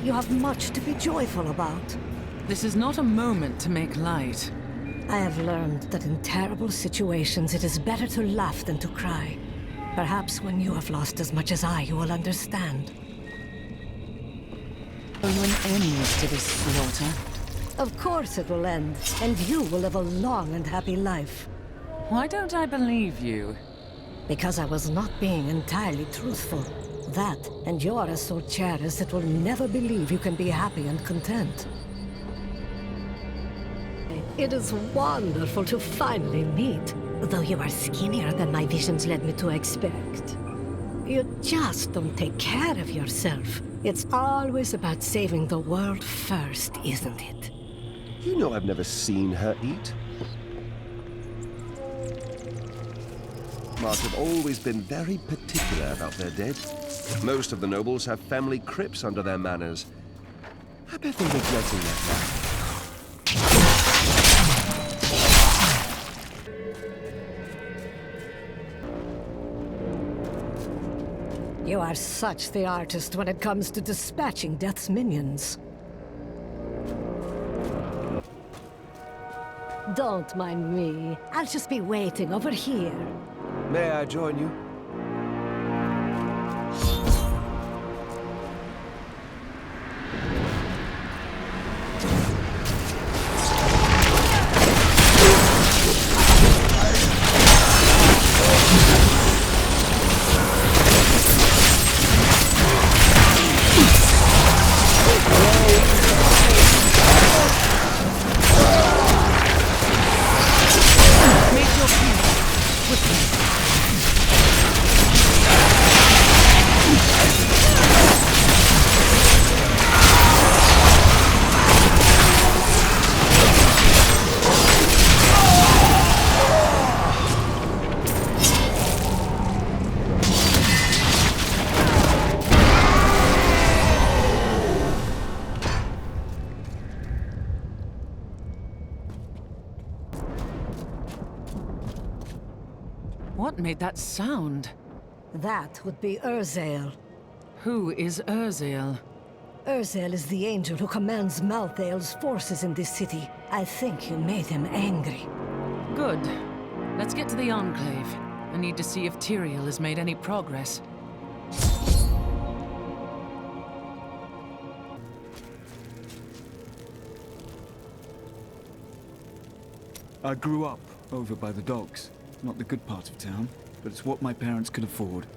You have much to be joyful about. This is not a moment to make light. I have learned that in terrible situations it is better to laugh than to cry. Perhaps when you have lost as much as I, you will understand. Will an end to this slaughter? Of course it will end, and you will live a long and happy life. Why don't I believe you? Because I was not being entirely truthful. That, and you are as so cherished that will never believe you can be happy and content. It is wonderful to finally meet, though you are skinnier than my visions led me to expect. You just don't take care of yourself. It's always about saving the world first, isn't it? You know I've never seen her eat. Marks have always been very particular about their dead. Most of the nobles have family crypts under their manors. I bet they're regretting that now. You are such the artist when it comes to dispatching Death's minions. Don't mind me. I'll just be waiting over here. May I join you? What made that sound? That would be Urzael. Who is Urzael? Urzael is the angel who commands Malthael's forces in this city. I think you made him angry. Good. Let's get to the Enclave. I need to see if Tyrael has made any progress. I grew up over by the docks. Not the good part of town, but it's what my parents could afford.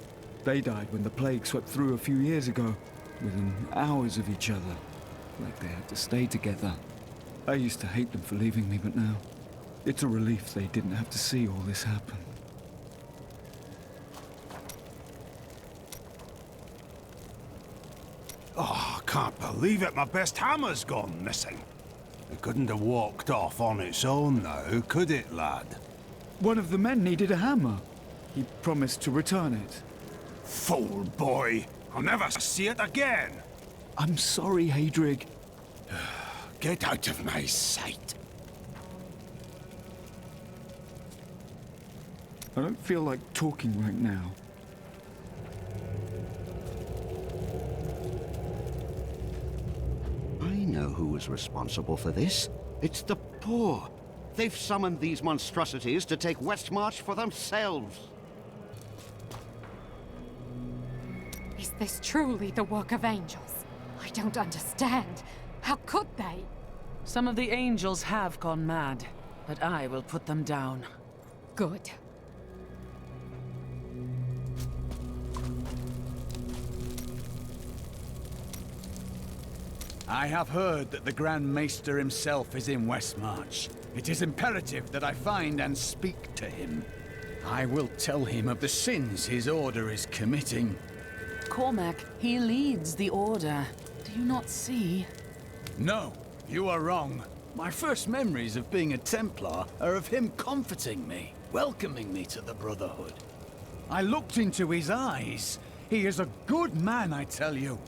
They died when the plague swept through a few years ago, within hours of each other, like they had to stay together. I used to hate them for leaving me, but now, it's a relief they didn't have to see all this happen. Oh, I can't believe it. My best hammer's gone missing. It couldn't have walked off on its own now, could it, lad? One of the men needed a hammer. He promised to return it. Fool boy! I'll never see it again! I'm sorry, Hadrig. Get out of my sight! I don't feel like talking right now. I know who was responsible for this. It's the poor. They've summoned these monstrosities to take Westmarch for themselves. Is this truly the work of angels? I don't understand. How could they? Some of the angels have gone mad, but I will put them down. Good. I have heard that the Grand Maester himself is in Westmarch. It is imperative that I find and speak to him. I will tell him of the sins his order is committing. Cormac, he leads the Order. Do you not see? No, you are wrong. My first memories of being a Templar are of him comforting me, welcoming me to the Brotherhood. I looked into his eyes. He is a good man, I tell you.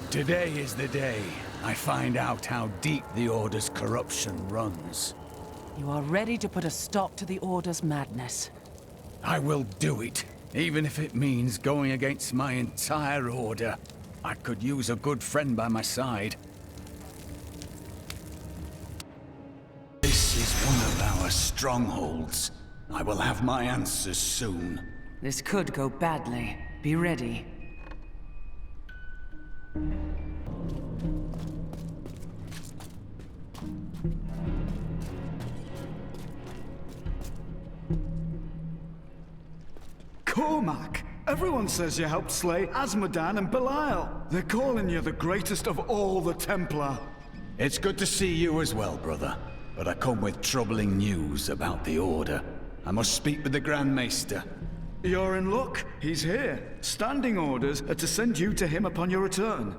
Today is the day I find out how deep the Order's corruption runs. You are ready to put a stop to the Order's madness. I will do it. Even if it means going against my entire order. I could use a good friend by my side. This is one of our strongholds. I will have my answers soon. This could go badly. Be ready. Cormac! Everyone says you helped slay Asmodan and Belial. They're calling you the greatest of all the Templar. It's good to see you as well, brother. But I come with troubling news about the Order. I must speak with the Grand Maester. You're in luck. He's here. Standing orders are to send you to him upon your return.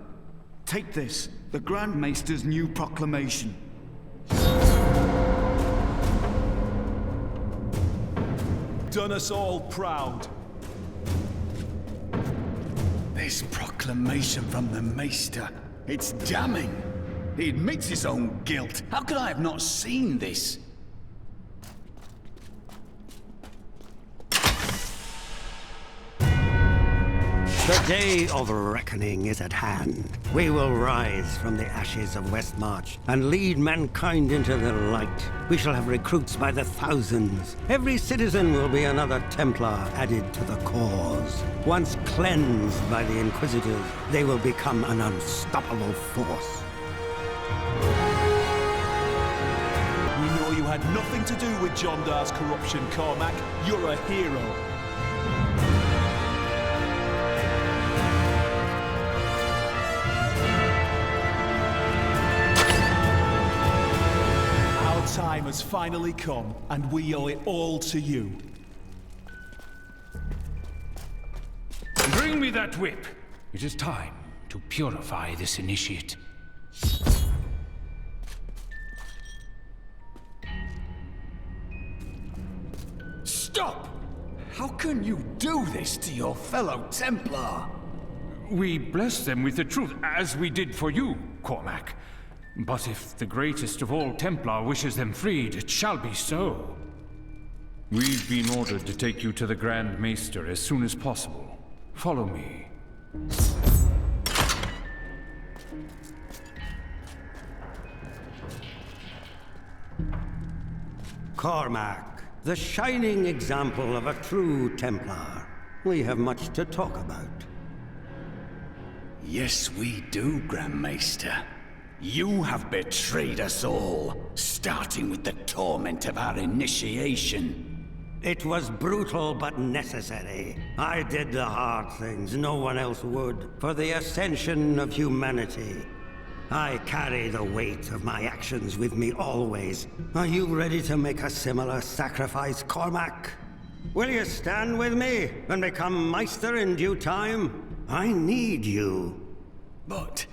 Take this, the Grand Maester's new proclamation. Done us all proud. This proclamation from the Maester, it's damning. He admits his own guilt. How could I have not seen this? The day of reckoning is at hand. We will rise from the ashes of Westmarch and lead mankind into the light. We shall have recruits by the thousands. Every citizen will be another Templar added to the cause. Once cleansed by the Inquisitors, they will become an unstoppable force. We know you had nothing to do with Jondar's corruption, Cormac. You're a hero. Time has finally come, and we owe it all to you. Bring me that whip. It is time to purify this initiate. Stop! How can you do this to your fellow Templar? We bless them with the truth, as we did for you, Cormac. But if the greatest of all Templar wishes them freed, it shall be so. We've been ordered to take you to the Grand Maester as soon as possible. Follow me. Cormac, the shining example of a true Templar. We have much to talk about. Yes, we do, Grand Maester. You have betrayed us all, starting with the torment of our initiation. It was brutal but necessary. I did the hard things no one else would, for the ascension of humanity. I carry the weight of my actions with me always. Are you ready to make a similar sacrifice, Cormac? Will you stand with me and become Meister in due time? I need you. But...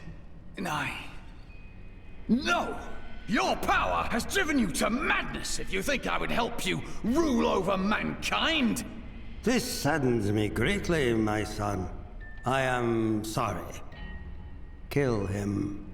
No! Your power has driven you to madness if you think I would help you rule over mankind! This saddens me greatly, my son. I am sorry. Kill him.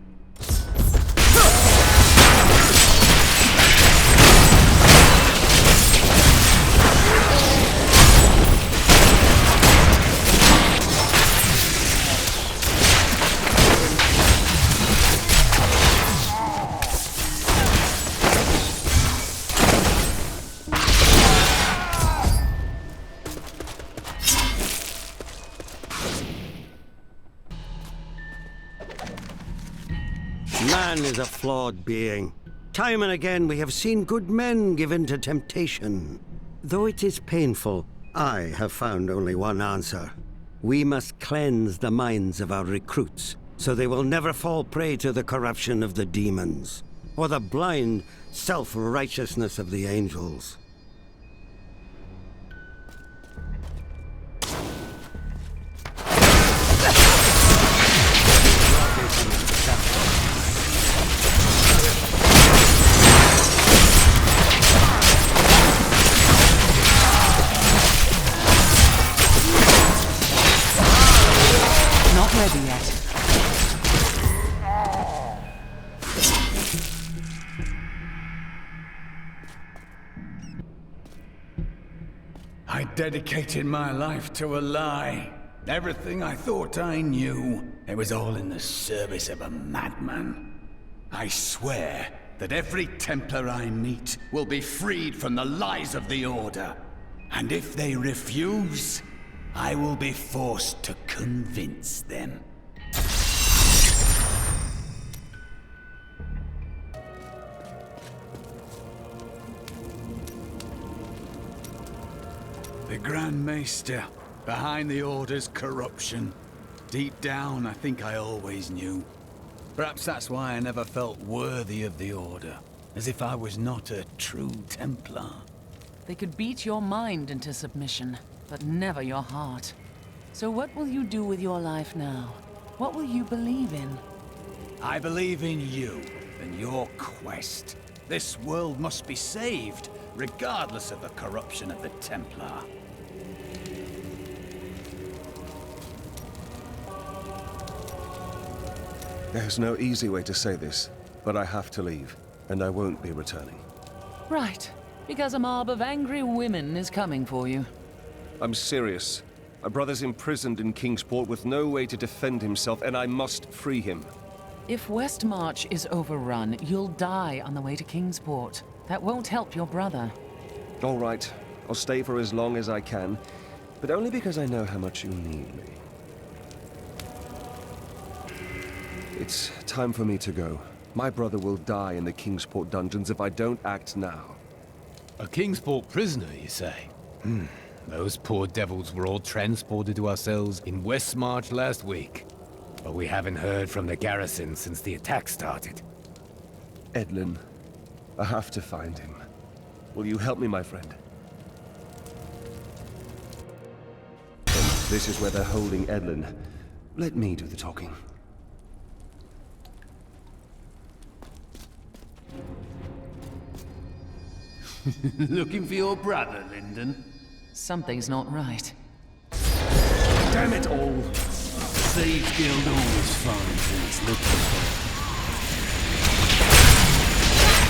Man is a flawed being. Time and again we have seen good men give in to temptation. Though it is painful, I have found only one answer. We must cleanse the minds of our recruits, so they will never fall prey to the corruption of the demons, or the blind self-righteousness of the angels. Ready yet. I dedicated my life to a lie. Everything I thought I knew, it was all in the service of a madman. I swear that every Templar I meet will be freed from the lies of the Order. And if they refuse, I will be forced to convince them. The Grand Maester, behind the Order's corruption. Deep down, I think I always knew. Perhaps that's why I never felt worthy of the Order, as if I was not a true Templar. They could beat your mind into submission, but never your heart. So what will you do with your life now? What will you believe in? I believe in you and your quest. This world must be saved, regardless of the corruption of the Templar. There's no easy way to say this, but I have to leave, and I won't be returning. Right, because a mob of angry women is coming for you. I'm serious. My brother's imprisoned in Kingsport with no way to defend himself, and I must free him. If Westmarch is overrun, you'll die on the way to Kingsport. That won't help your brother. All right, I'll stay for as long as I can, but only because I know how much you need me. It's time for me to go. My brother will die in the Kingsport dungeons if I don't act now. A Kingsport prisoner, you say? Those poor devils were all transported to our cells in Westmarch last week. But we haven't heard from the garrison since the attack started. Edlin, I have to find him. Will you help me, my friend? And this is where they're holding Edlin. Let me do the talking. Looking for your brother, Lyndon? Something's not right. Damn it all! Thieves Guild always finds things looking for.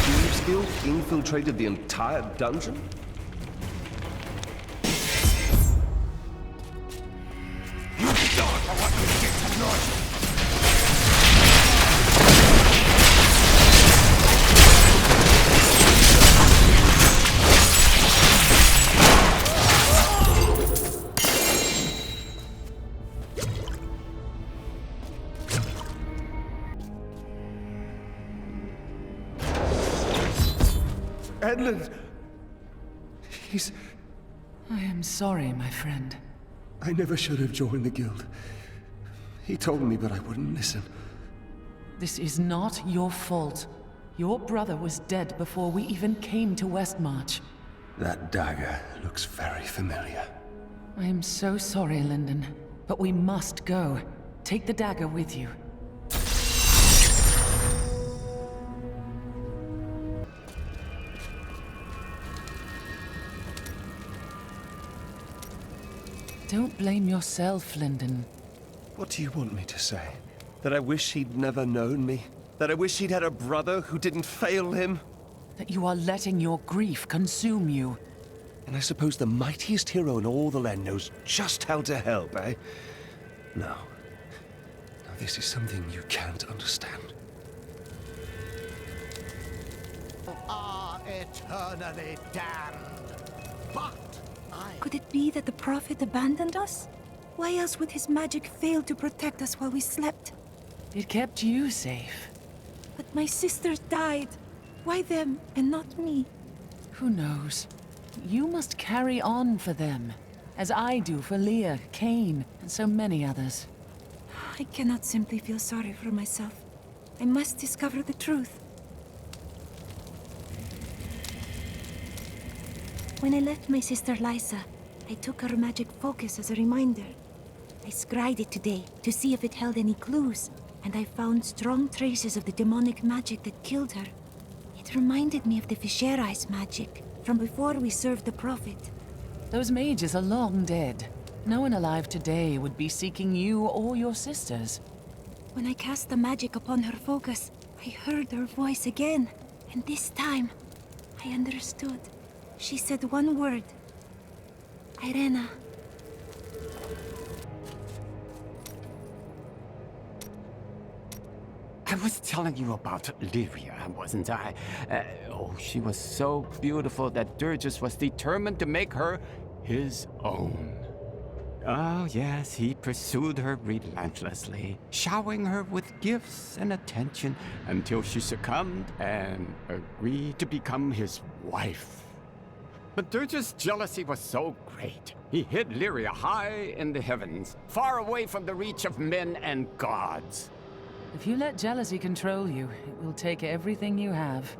Thieves Guild infiltrated the entire dungeon? You start for what you get tonight! Edlin! He's... I am sorry, my friend. I never should have joined the guild. He told me, but I wouldn't listen. This is not your fault. Your brother was dead before we even came to Westmarch. That dagger looks very familiar. I am so sorry, Lyndon, but we must go. Take the dagger with you. Don't blame yourself, Lyndon. What do you want me to say? That I wish he'd never known me? That I wish he'd had a brother who didn't fail him? That you are letting your grief consume you. And I suppose the mightiest hero in all the land knows just how to help, eh? No. Now this is something you can't understand. Are eternally damned. But Could it be that the Prophet abandoned us? Why else would his magic fail to protect us while we slept? It kept you safe. But my sisters died. Why them and not me? Who knows? You must carry on for them, as I do for Leah, Cain, and so many others. I cannot simply feel sorry for myself. I must discover the truth. When I left my sister Lysa, I took her magic focus as a reminder. I scryed it today to see if it held any clues, and I found strong traces of the demonic magic that killed her. It reminded me of the Fisherais magic from before we served the Prophet. Those mages are long dead. No one alive today would be seeking you or your sisters. When I cast the magic upon her focus, I heard her voice again, and this time, I understood. She said one word. Irena. I was telling you about Lyria, wasn't I? Oh, she was so beautiful that Durgus was determined to make her his own. Oh, yes, he pursued her relentlessly, showering her with gifts and attention until she succumbed and agreed to become his wife. But Durgus' jealousy was so great, he hid Lyria high in the heavens, far away from the reach of men and gods. If you let jealousy control you, it will take everything you have.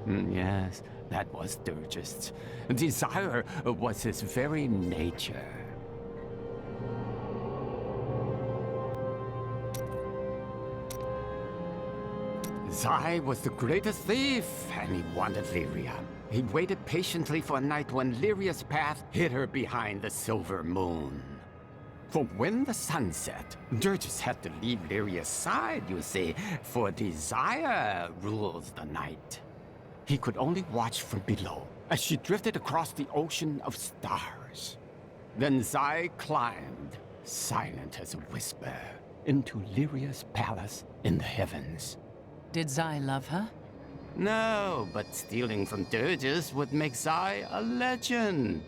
Yes, that was Durgus. Desire was his very nature. Zai was the greatest thief, and he wanted Lyria. He waited patiently for a night when Lyria's path hid her behind the silver moon. For when the sun set, Durgus had to leave Lyria's side, you see, for desire rules the night. He could only watch from below, as she drifted across the ocean of stars. Then Zai climbed, silent as a whisper, into Lyria's palace in the heavens. Did Zai love her? No, but stealing from Durgus would make Zai a legend.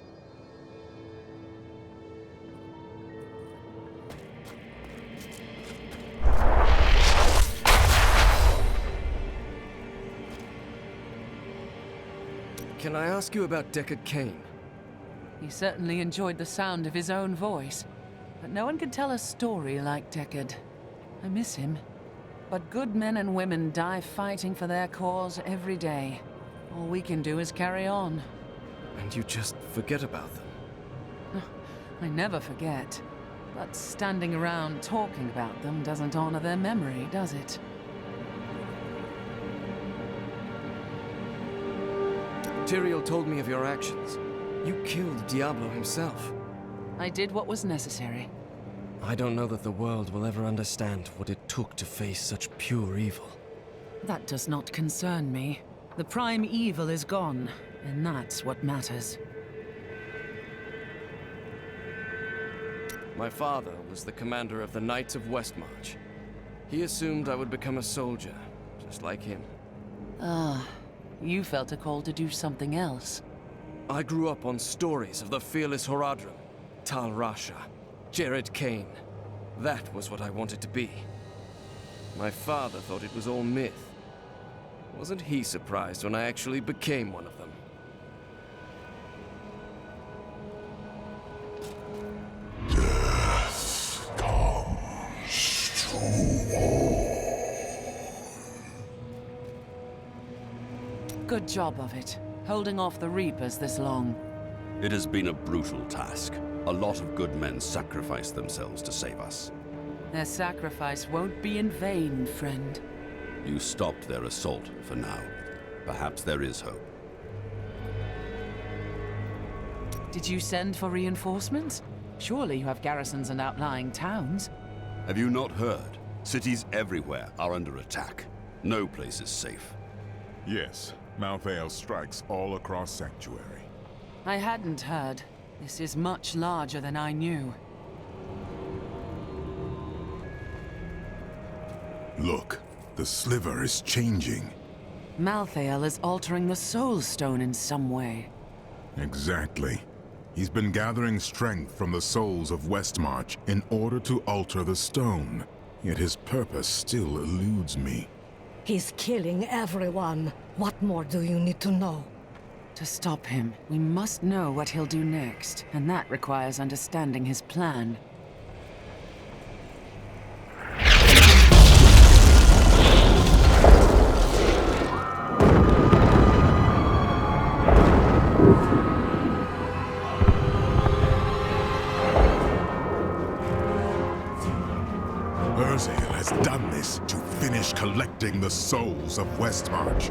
Can I ask you about Deckard Cain? He certainly enjoyed the sound of his own voice, but no one could tell a story like Deckard. I miss him. But good men and women die fighting for their cause every day. All we can do is carry on. And you just forget about them? I never forget. But standing around talking about them doesn't honor their memory, does it? Tyrael told me of your actions. You killed Diablo himself. I did what was necessary. I don't know that the world will ever understand what it took to face such pure evil. That does not concern me. The prime evil is gone, and that's what matters. My father was the commander of the Knights of Westmarch. He assumed I would become a soldier, just like him. Ah, you felt a call to do something else. I grew up on stories of the fearless Horadrim, Tal Rasha, Jared Cain. That was what I wanted to be. My father thought it was all myth. Wasn't he surprised when I actually became one of them? Death comes to all. Good job of it, holding off the Reapers this long. It has been a brutal task. A lot of good men sacrificed themselves to save us. Their sacrifice won't be in vain, friend. You stopped their assault for now. Perhaps there is hope. Did you send for reinforcements? Surely you have garrisons in outlying towns. Have you not heard? Cities everywhere are under attack. No place is safe. Yes, Malthael strikes all across Sanctuary. I hadn't heard. This is much larger than I knew. Look, the sliver is changing. Malthael is altering the Soul Stone in some way. Exactly. He's been gathering strength from the souls of Westmarch in order to alter the stone. Yet his purpose still eludes me. He's killing everyone. What more do you need to know? To stop him, we must know what he'll do next, and that requires understanding his plan. Urzael has done this to finish collecting the souls of Westmarch.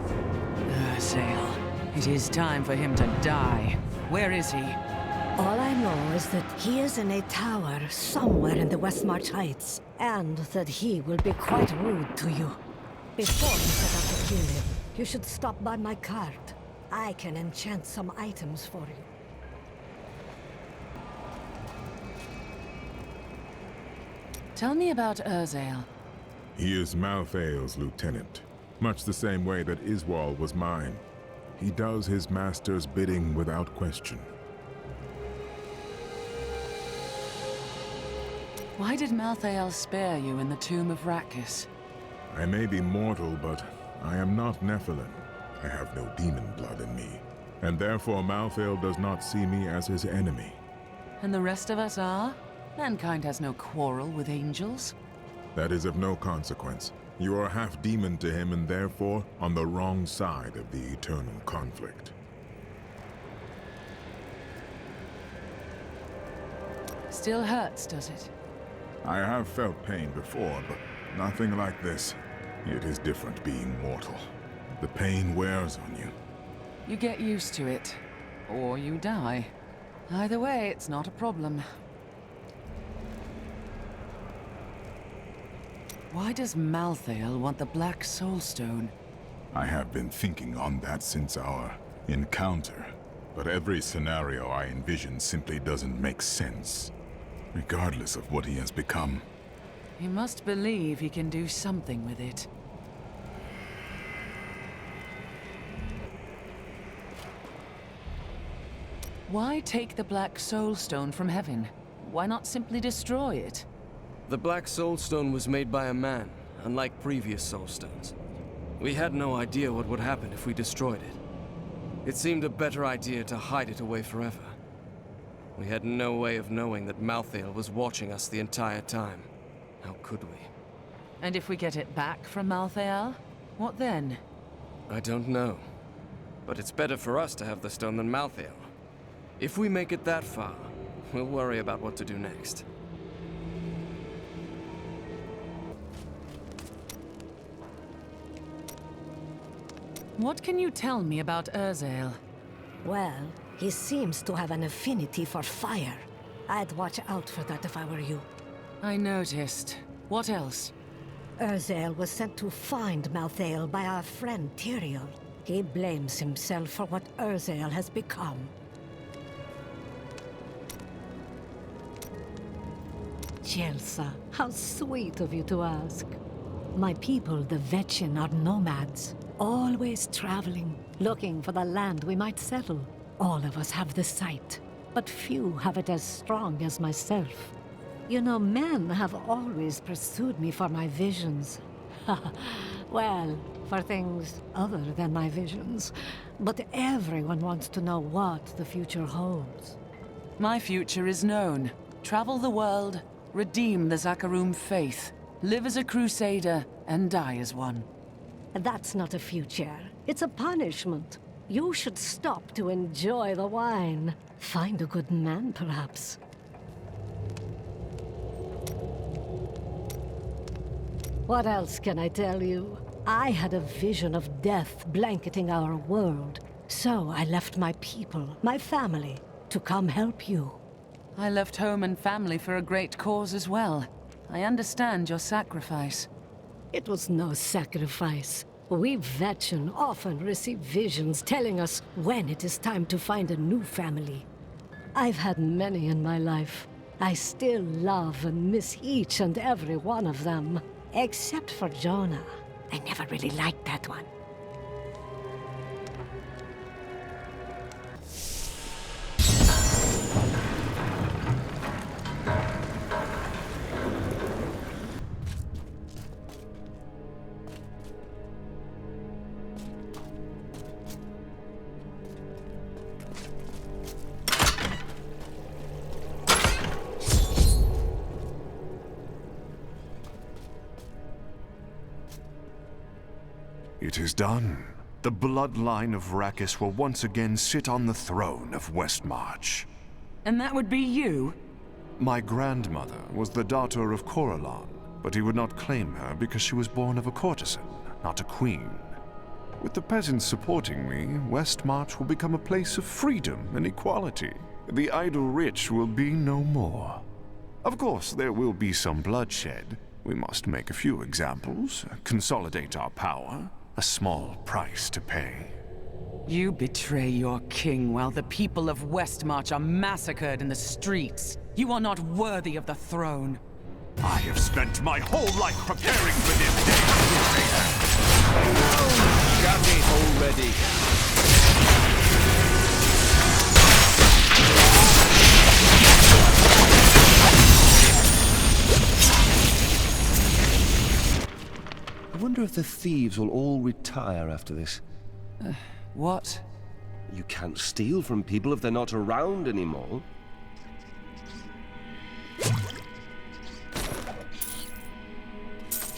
Urzael. It is time for him to die. Where is he? All I know is that he is in a tower somewhere in the Westmarch Heights, and that he will be quite rude to you. Before you set out to kill him, you should stop by my cart. I can enchant some items for you. Tell me about Urzael. He is Malthael's lieutenant, much the same way that Iswal was mine. He does his master's bidding without question. Why did Malthael spare you in the tomb of Rakis? I may be mortal, but I am not Nephilim. I have no demon blood in me, and therefore Malthael does not see me as his enemy. And the rest of us are? Mankind has no quarrel with angels. That is of no consequence. You are half demon to him and therefore on the wrong side of the eternal conflict. Still hurts, does it? I have felt pain before, but nothing like this. It is different being mortal. The pain wears on you. You get used to it, or you die. Either way, it's not a problem. Why does Malthael want the Black Soulstone? I have been thinking on that since our encounter, but every scenario I envision simply doesn't make sense, regardless of what he has become. You must believe he can do something with it. Why take the Black Soulstone from heaven? Why not simply destroy it? The Black Soulstone was made by a man, unlike previous Soulstones. We had no idea what would happen if we destroyed it. It seemed a better idea to hide it away forever. We had no way of knowing that Malthael was watching us the entire time. How could we? And if we get it back from Malthael, what then? I don't know. But it's better for us to have the stone than Malthael. If we make it that far, we'll worry about what to do next. What can you tell me about Urzael? Well, he seems to have an affinity for fire. I'd watch out for that if I were you. I noticed. What else? Urzael was sent to find Malthael by our friend Tyrael. He blames himself for what Urzael has become. Chelsea, how sweet of you to ask. My people, the Vetchin, are nomads, always traveling, looking for the land we might settle. All of us have the sight, but few have it as strong as myself. You know, men have always pursued me for my visions. Well, for things other than my visions. But everyone wants to know what the future holds. My future is known. Travel the world, redeem the Zakarum faith, live as a Crusader, and die as one. That's not a future. It's a punishment. You should stop to enjoy the wine. Find a good man, perhaps. What else can I tell you? I had a vision of death blanketing our world. So I left my people, my family, to come help you. I left home and family for a great cause as well. I understand your sacrifice. It was no sacrifice. We Vetchin often receive visions telling us when it is time to find a new family. I've had many in my life. I still love and miss each and every one of them. Except for Jonah. I never really liked that one. It is done. The bloodline of Rakis will once again sit on the throne of Westmarch. And that would be you? My grandmother was the daughter of Coralon, but he would not claim her because she was born of a courtesan, not a queen. With the peasants supporting me, Westmarch will become a place of freedom and equality. The idle rich will be no more. Of course, there will be some bloodshed. We must make a few examples, consolidate our power. A small price to pay. You betray your king while the people of Westmarch are massacred in the streets. You are not worthy of the throne. I have spent my whole life preparing for this day, Crusader! Got it already. I wonder if the thieves will all retire after this. What? You can't steal from people if they're not around anymore.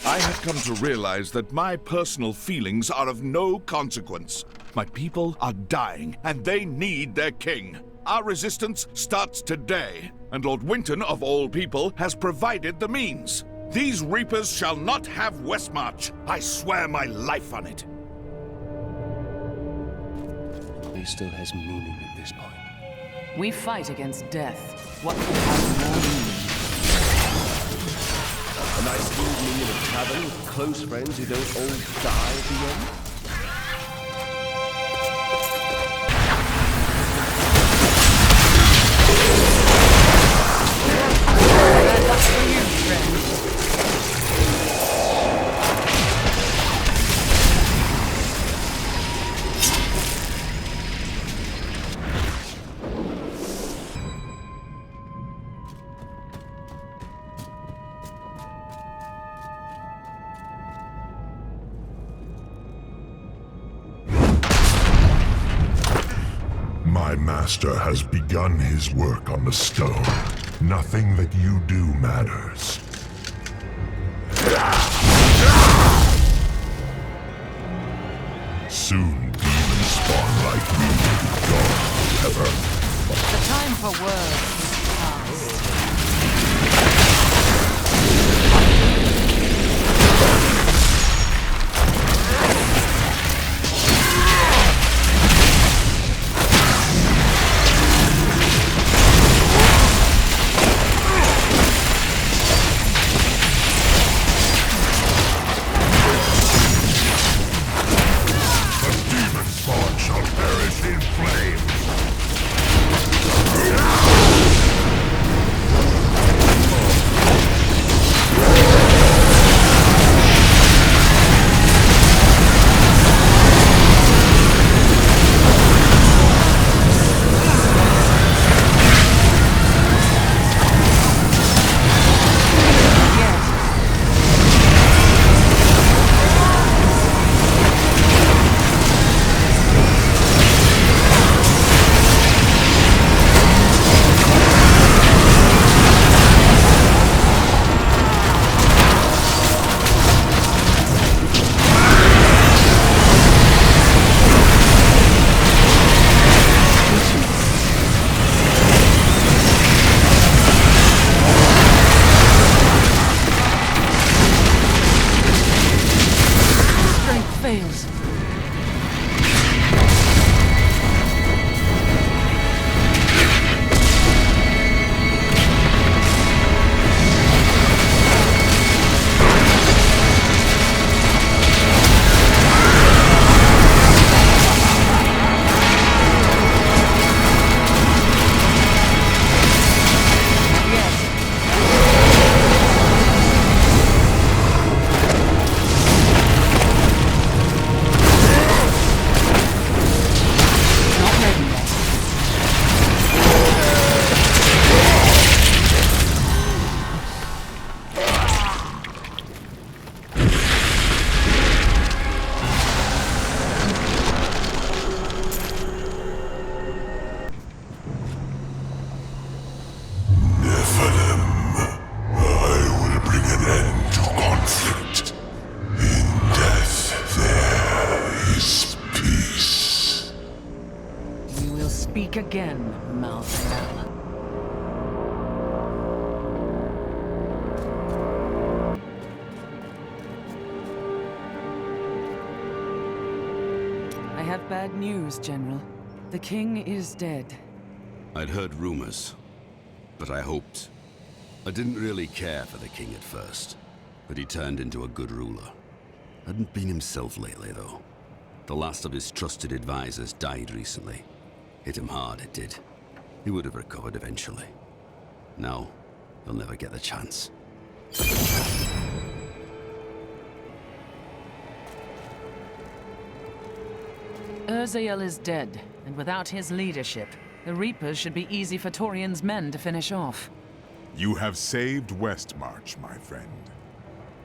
I have come to realize that my personal feelings are of no consequence. My people are dying, and they need their king. Our resistance starts today, and Lord Winton, of all people, has provided the means. These Reapers shall not have Westmarch. I swear my life on it. It still has meaning at this point. We fight against death. What could have more meaning? A nice evening in a tavern with close friends who don't all die at the end. That's for you, friend. My master has begun his work on the stone. Nothing that you do matters. Soon demons spawn like me will be gone forever. The time for words is past. Speak again, Malthael. I have bad news, General. The king is dead. I'd heard rumors, but I hoped. I didn't really care for the king at first, but he turned into a good ruler. Hadn't been himself lately, though. The last of his trusted advisors died recently. Hit him hard, it did. He would have recovered eventually. Now, he'll never get the chance. Urzael is dead, and without his leadership, the Reapers should be easy for Torian's men to finish off. You have saved Westmarch, my friend.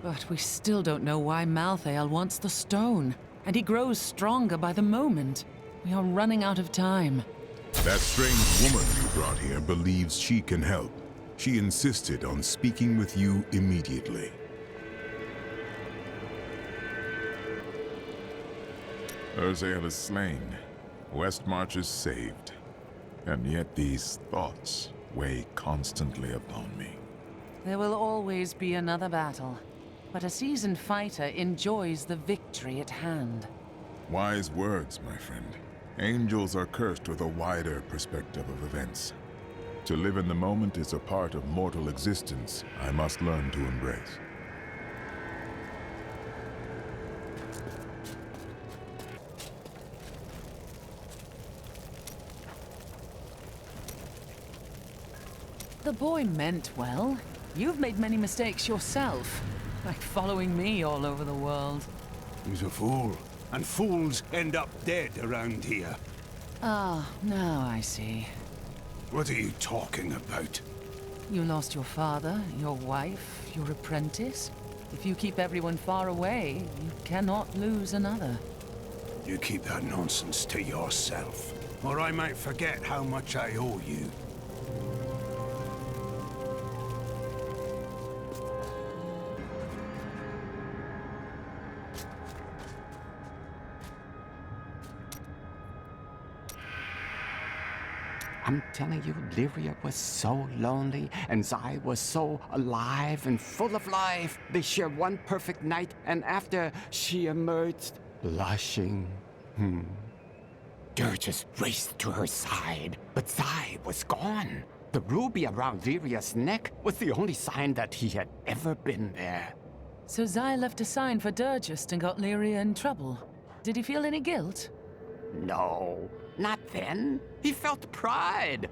But we still don't know why Malthael wants the stone, and he grows stronger by the moment. We are running out of time. That strange woman you brought here believes she can help. She insisted on speaking with you immediately. Urzael is slain. Westmarch is saved. And yet these thoughts weigh constantly upon me. There will always be another battle, but a seasoned fighter enjoys the victory at hand. Wise words, my friend. Angels are cursed with a wider perspective of events. To live in the moment is a part of mortal existence I must learn to embrace. The boy meant well. You've made many mistakes yourself, like following me all over the world. He's a fool, and fools end up dead around here. Ah, now I see. What are you talking about? You lost your father, your wife, your apprentice. If you keep everyone far away, you cannot lose another. You keep that nonsense to yourself, or I might forget how much I owe you. I'm telling you, Lyria was so lonely, and Zai was so alive and full of life. They shared one perfect night, and after she emerged, blushing. Dirges raced to her side, but Zai was gone. The ruby around Lyria's neck was the only sign that he had ever been there. So Zai left a sign for Durgist and got Lyria in trouble. Did he feel any guilt? No, not then. He felt pride.